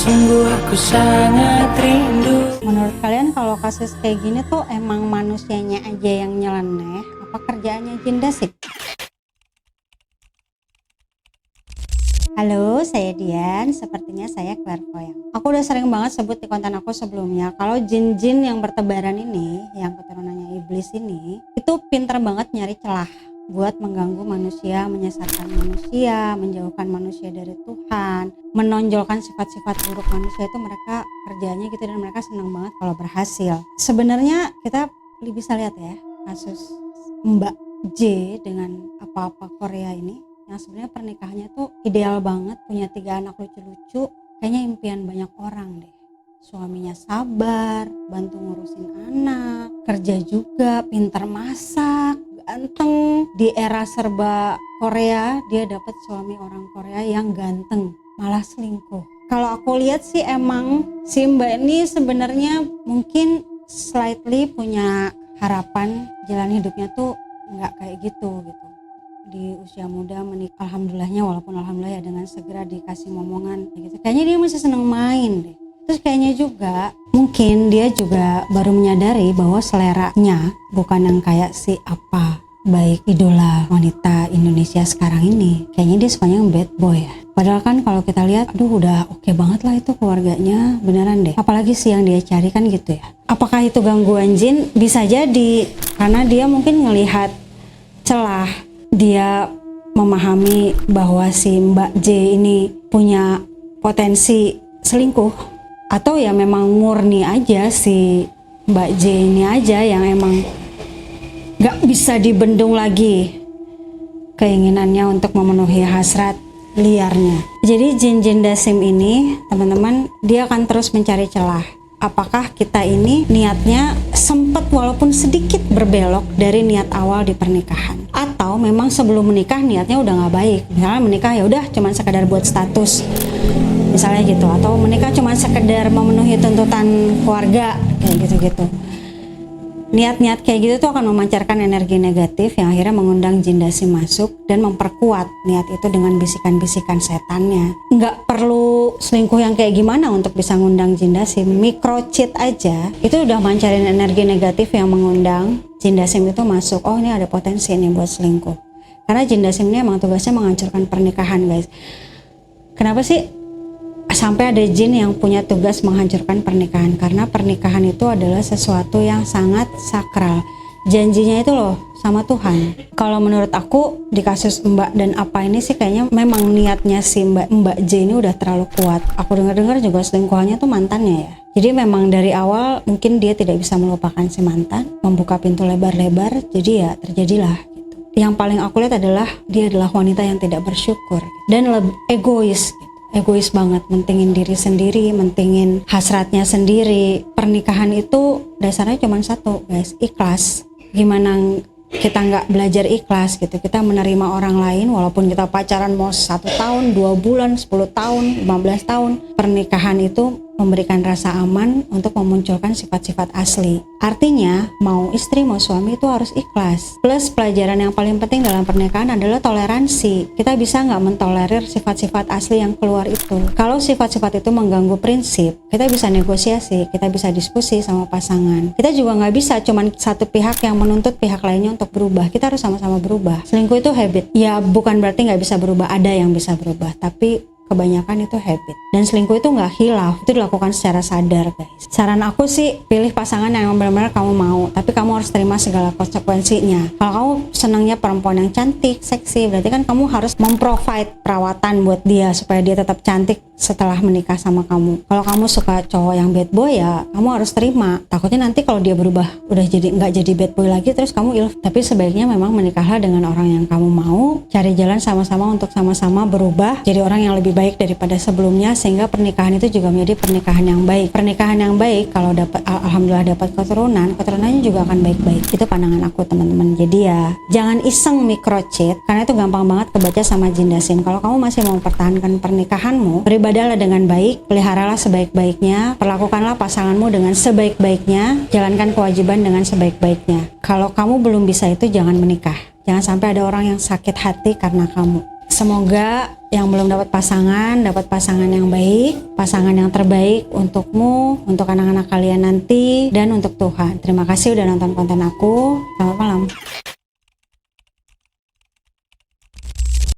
Sungguh aku sangat rindu. Menurut kalian kalau kasus kayak gini tuh emang manusianya aja yang nyeleneh, apa kerjaannya jin dasip? Halo, saya Dian. Sepertinya saya clairvoyant. Aku udah sering banget sebut di konten aku sebelumnya kalau jin-jin yang bertebaran ini, yang keturunannya iblis ini, itu pinter banget nyari celah buat mengganggu manusia, menyesatkan manusia, menjauhkan manusia dari Tuhan, menonjolkan sifat-sifat buruk manusia. Itu mereka kerjanya gitu, dan mereka senang banget kalau berhasil. Sebenarnya kita bisa lihat ya kasus Mbak J dengan apa-apa Korea ini, yang sebenarnya pernikahannya tuh ideal banget, punya 3 anak lucu-lucu, kayaknya impian banyak orang deh. Suaminya sabar, bantu ngurusin anak, kerja juga, pintar masak, ganteng. Di era serba Korea, dia dapat suami orang Korea yang ganteng, malah selingkuh. Kalau aku lihat sih emang si Mbak ini sebenarnya mungkin slightly punya harapan jalan hidupnya tuh nggak kayak gitu. Di usia muda menikah, alhamdulillahnya, walaupun alhamdulillah ya dengan segera dikasih momongan kayak gitu. Kayaknya dia masih seneng main deh. Terus kayaknya juga mungkin dia juga baru menyadari bahwa seleranya bukan yang kayak si apa baik idola wanita Indonesia sekarang ini. Kayaknya dia sukanya yang bad boy ya. Padahal kan kalau kita lihat, aduh udah oke banget lah itu keluarganya, beneran deh. Apalagi sih yang dia cari kan gitu ya. Apakah itu gangguan jin? Bisa jadi karena dia mungkin ngelihat celah, dia memahami bahwa si Mbak J ini punya potensi selingkuh, atau ya memang murni aja si Mbak J ini aja yang emang gak bisa dibendung lagi keinginannya untuk memenuhi hasrat liarnya. Jadi jin-jin dasim ini, teman-teman, dia akan terus mencari celah. Apakah kita ini niatnya sempat walaupun sedikit berbelok dari niat awal di pernikahan, atau memang sebelum menikah niatnya udah nggak baik. Misalnya menikah ya udah cuma sekedar buat status, misalnya gitu, atau menikah cuma sekedar memenuhi tuntutan keluarga kayak gitu-gitu. Niat-niat kayak gitu tuh akan memancarkan energi negatif yang akhirnya mengundang jin dasim masuk dan memperkuat niat itu dengan bisikan-bisikan setannya. Nggak perlu selingkuh yang kayak gimana untuk bisa ngundang jin dasim. Microcheat aja itu udah mancarin energi negatif yang mengundang jin dasim itu masuk. Oh, ini ada potensi nih buat selingkuh. Karena jin dasim ini emang tugasnya menghancurkan pernikahan, guys. Kenapa sih sampai ada jin yang punya tugas menghancurkan pernikahan? Karena pernikahan itu adalah sesuatu yang sangat sakral. Janjinya itu loh sama Tuhan. Kalau menurut aku di kasus Mbak dan apa ini sih kayaknya memang niatnya si Mbak J ini udah terlalu kuat. Aku dengar juga selingkuhannya tuh mantannya ya. Jadi memang dari awal mungkin dia tidak bisa melupakan si mantan, membuka pintu lebar-lebar, jadi ya terjadilah gitu. Yang paling aku lihat adalah dia adalah wanita yang tidak bersyukur dan lebih egois. Egois banget, mentingin diri sendiri, mentingin hasratnya sendiri. Pernikahan itu dasarnya cuma satu, guys, ikhlas. Gimana kita nggak belajar ikhlas gitu? Kita menerima orang lain walaupun kita pacaran mau 1 tahun, 2 bulan, 10 tahun, 15 tahun. Pernikahan itu memberikan rasa aman untuk memunculkan sifat-sifat asli. Artinya mau istri mau suami itu harus ikhlas. Plus pelajaran yang paling penting dalam pernikahan adalah toleransi. Kita bisa nggak mentolerir sifat-sifat asli yang keluar itu. Kalau sifat-sifat itu mengganggu prinsip, kita bisa negosiasi, kita bisa diskusi sama pasangan. Kita juga nggak bisa cuman satu pihak yang menuntut pihak lainnya untuk berubah. Kita harus sama-sama berubah. Selingkuh itu habit. Ya bukan berarti nggak bisa berubah, ada yang bisa berubah, tapi kebanyakan itu habit. Dan selingkuh itu nggak hilaf, itu dilakukan secara sadar, guys. Saran aku sih pilih pasangan yang benar-benar kamu mau, tapi kamu harus terima segala konsekuensinya. Kalau kamu senangnya perempuan yang cantik, seksi, berarti kan kamu harus memprovide perawatan buat dia supaya dia tetap cantik setelah menikah sama kamu. Kalau kamu suka cowok yang bad boy, ya kamu harus terima. Takutnya nanti kalau dia berubah udah jadi nggak jadi bad boy lagi, terus kamu ilf. Tapi sebaiknya memang menikahlah dengan orang yang kamu mau, cari jalan sama-sama untuk sama-sama berubah jadi orang yang lebih baik daripada sebelumnya, sehingga pernikahan itu juga menjadi pernikahan yang baik. Pernikahan yang baik kalau dapat, alhamdulillah dapat keturunannya juga akan baik-baik. Itu pandangan aku, teman-teman. Jadi ya jangan iseng microcheat, karena itu gampang banget kebaca sama jin dasim. Kalau kamu masih mau mempertahankan pernikahanmu, beribadahlah dengan baik, peliharalah sebaik-baiknya, perlakukanlah pasanganmu dengan sebaik-baiknya, jalankan kewajiban dengan sebaik-baiknya. Kalau kamu belum bisa itu, jangan menikah. Jangan sampai ada orang yang sakit hati karena kamu. Semoga Yang belum dapat pasangan yang baik, pasangan yang terbaik untukmu, untuk anak-anak kalian nanti, dan untuk Tuhan. Terima kasih udah nonton konten aku. Selamat malam.